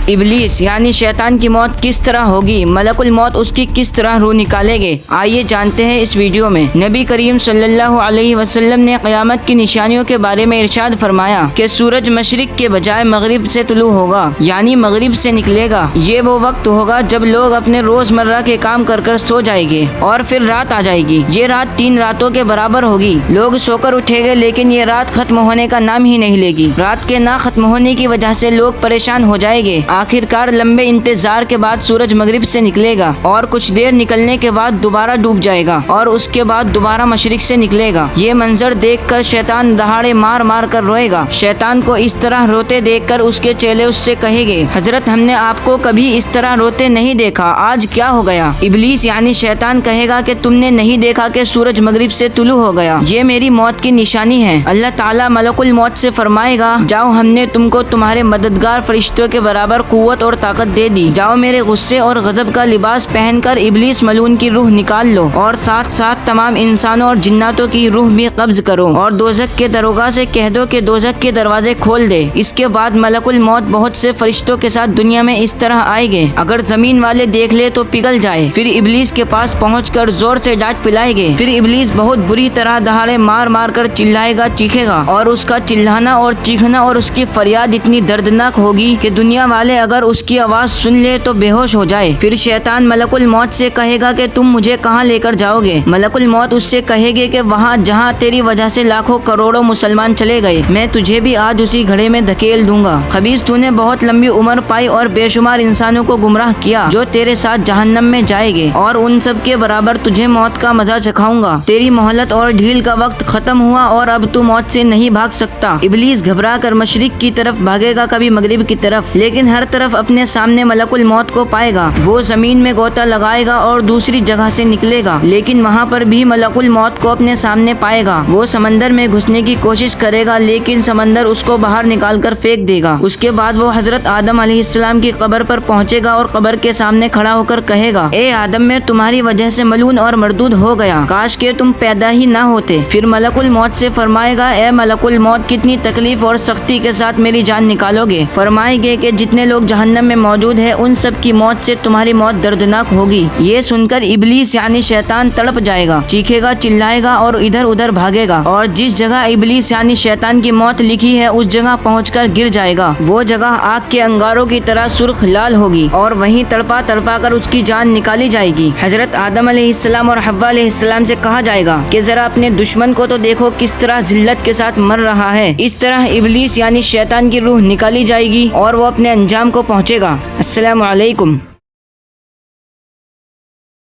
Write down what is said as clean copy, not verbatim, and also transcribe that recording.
ابلیس یعنی شیطان کی موت کس طرح ہوگی، ملک الموت اس کی کس طرح روح نکالے گے، آئیے جانتے ہیں اس ویڈیو میں۔ نبی کریم صلی اللہ علیہ وسلم نے قیامت کی نشانیوں کے بارے میں ارشاد فرمایا کہ سورج مشرق کے بجائے مغرب سے طلوع ہوگا، یعنی مغرب سے نکلے گا۔ یہ وہ وقت ہوگا جب لوگ اپنے روزمرہ کے کام کر کر سو جائیں گے اور پھر رات آ جائے گی۔ یہ رات 3 راتوں کے برابر ہوگی۔ لوگ سو کر اٹھیں گے لیکن یہ رات ختم ہونے کا نام ہی نہیں لے گی۔ رات کے نہ ختم ہونے کی وجہ سے لوگ پریشان ہو جائیں گے۔ آخر کار لمبے انتظار کے بعد سورج مغرب سے نکلے گا اور کچھ دیر نکلنے کے بعد دوبارہ ڈوب جائے گا اور اس کے بعد دوبارہ مشرق سے نکلے گا۔ یہ منظر دیکھ کر شیطان دہاڑے مار مار کر روئے گا۔ شیطان کو اس طرح روتے دیکھ کر اس کے چیلے اس سے کہیں گے، حضرت ہم نے آپ کو کبھی اس طرح روتے نہیں دیکھا، آج کیا ہو گیا؟ ابلیس یعنی شیطان کہے گا کہ تم نے نہیں دیکھا کہ سورج مغرب سے طلوع ہو گیا، یہ میری موت کی نشانی ہے۔ اللہ تعالیٰ ملک الموت سے فرمائے گا، جاؤ ہم نے تم کو تمہارے مددگار فرشتوں کے برابر قوت اور طاقت دے دی، جاؤ میرے غصے اور غضب کا لباس پہن کر ابلیس ملعون کی روح نکال لو اور ساتھ ساتھ تمام انسانوں اور جناتوں کی روح بھی قبض کرو اور دوزخ کے دروگا سے کہہ دو کہ دوزخ کے دروازے کھول دے۔ اس کے بعد ملک الموت بہت سے فرشتوں کے ساتھ دنیا میں اس طرح آئے گے، اگر زمین والے دیکھ لے تو پگھل جائے۔ پھر ابلیس کے پاس پہنچ کر زور سے ڈانٹ پلائے گے۔ پھر ابلیس بہت بری طرح دہاڑے مار مار کر چلائے گا، چیخے گا، اور اس کا چلانا اور چیخنا اور اس کی فریاد اتنی دردناک ہوگی کہ دنیا والے اگر اس کی آواز سن لے تو بے ہوش ہو جائے۔ پھر شیطان ملک الموت سے کہے گا کہ تم مجھے کہاں لے کر جاؤ گے؟ ملک الموت اس سے کہے گے کہ وہاں جہاں تیری وجہ سے لاکھوں کروڑوں مسلمان چلے گئے، میں تجھے بھی آج اسی گھڑے میں دھکیل دوں گا۔ خبیث، تو نے بہت لمبی عمر پائی اور بے شمار انسانوں کو گمراہ کیا جو تیرے ساتھ جہنم میں جائے گے، اور ان سب کے برابر تجھے موت کا مزہ چکھاؤں گا۔ تیری مہلت اور ڈھیل کا وقت ختم ہوا اور اب تو موت سے نہیں بھاگ سکتا۔ ابلیس گھبرا کر مشرق کی طرف بھاگے گا، کبھی مغرب کی طرف، لیکن ہر طرف اپنے سامنے ملک الموت کو پائے گا۔ وہ زمین میں غوطہ لگائے گا اور دوسری جگہ سے نکلے گا، لیکن وہاں پر بھی ملک الموت کو اپنے سامنے پائے گا۔ وہ سمندر میں گھسنے کی کوشش کرے گا لیکن سمندر اس کو باہر نکال کر پھینک دے گا۔ اس کے بعد وہ حضرت آدم علیہ السلام کی قبر پر پہنچے گا اور قبر کے سامنے کھڑا ہو کر کہے گا، اے آدم، میں تمہاری وجہ سے ملعون اور مردود ہو گیا، کاش کہ تم پیدا ہی نہ ہوتے۔ پھر ملک الموت سے فرمائے گا، اے ملک الموت، کتنی تکلیف اور سختی کے ساتھ میری جان نکالو گے؟ فرمائیں گے کہ جتنے لوگ جہنم میں موجود ہیں ان سب کی موت سے تمہاری موت دردناک ہوگی۔ یہ سن کر ابلیس یعنی شیطان تڑپ جائے گا، چیخے گا، چلائے گا اور ادھر ادھر بھاگے گا، اور جس جگہ ابلیس یعنی شیطان کی موت لکھی ہے اس جگہ پہنچ کر گر جائے گا۔ وہ جگہ آگ کے انگاروں کی طرح سرخ لال ہوگی اور وہیں تڑپا تڑپا کر اس کی جان نکالی جائے گی۔ حضرت آدم علیہ السلام اور حوا علیہ السلام سے کہا جائے گا کہ ذرا اپنے دشمن کو تو دیکھو کس طرح ذلت کے ساتھ مر رہا ہے۔ اس طرح ابلیس یعنی شیطان کی روح نکالی جائے گی اور وہ اپنے انجام کو پہنچے گا۔ السلام علیکم۔